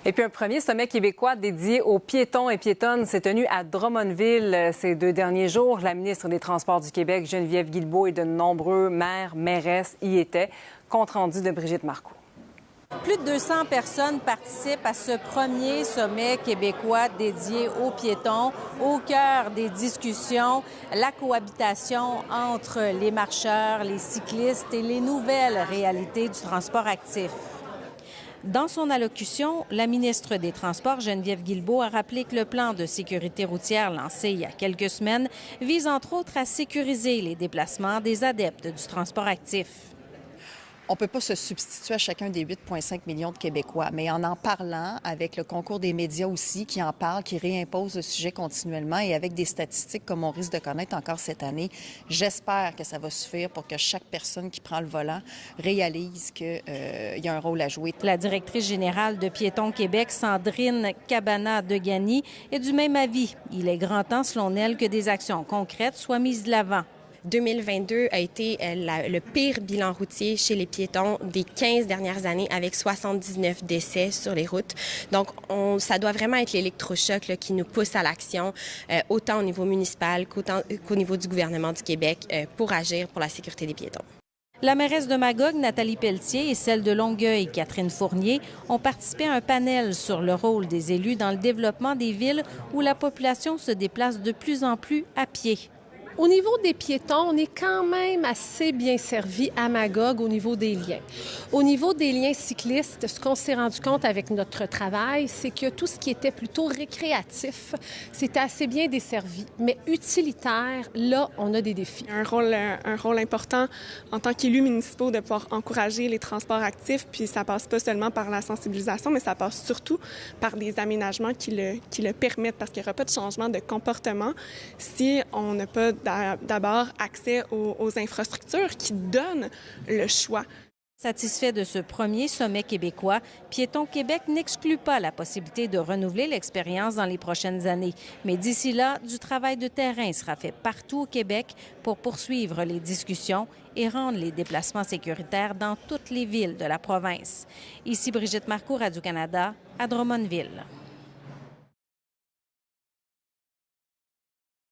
Et puis un premier sommet québécois dédié aux piétons et piétonnes s'est tenu à Drummondville ces 2 derniers jours. La ministre des Transports du Québec, Geneviève Guilbeault, et de nombreux maires, mairesses y étaient. Compte rendu de Brigitte Marcoux. Plus de 200 personnes participent à ce premier sommet québécois dédié aux piétons. Au cœur des discussions, la cohabitation entre les marcheurs, les cyclistes et les nouvelles réalités du transport actif. Dans son allocution, la ministre des Transports, Geneviève Guilbeault, a rappelé que le plan de sécurité routière lancé il y a quelques semaines vise entre autres à sécuriser les déplacements des adeptes du transport actif. On ne peut pas se substituer à chacun des 8,5 millions de Québécois, mais en parlant, avec le concours des médias aussi qui en parlent, qui réimposent le sujet continuellement et avec des statistiques comme on risque de connaître encore cette année, j'espère que ça va suffire pour que chaque personne qui prend le volant réalise qu'il y a un rôle à jouer. La directrice générale de Piétons Québec, Sandrine Cabana-Degani, est du même avis. Il est grand temps, selon elle, que des actions concrètes soient mises de l'avant. 2022 a été le pire bilan routier chez les piétons des 15 dernières années avec 79 décès sur les routes. Donc, ça doit vraiment être l'électrochoc qui nous pousse à l'action, autant au niveau municipal qu'au niveau du gouvernement du Québec pour agir pour la sécurité des piétons. La mairesse de Magog, Nathalie Pelletier, et celle de Longueuil, Catherine Fournier, ont participé à un panel sur le rôle des élus dans le développement des villes où la population se déplace de plus en plus à pied. Au niveau des piétons, on est quand même assez bien servi à Magog au niveau des liens. Au niveau des liens cyclistes, ce qu'on s'est rendu compte avec notre travail, c'est que tout ce qui était plutôt récréatif, c'était assez bien desservi. Mais utilitaire, là, on a des défis. Un rôle important en tant qu'élus municipaux de pouvoir encourager les transports actifs, puis ça passe pas seulement par la sensibilisation, mais ça passe surtout par des aménagements qui le permettent, parce qu'il n'y aura pas de changement de comportement si on n'a pas d'abord accès aux infrastructures qui donnent le choix. Satisfait de ce premier sommet québécois, Piétons Québec n'exclut pas la possibilité de renouveler l'expérience dans les prochaines années. Mais d'ici là, du travail de terrain sera fait partout au Québec pour poursuivre les discussions et rendre les déplacements sécuritaires dans toutes les villes de la province. Ici Brigitte Marcoux, Radio-Canada, à Drummondville.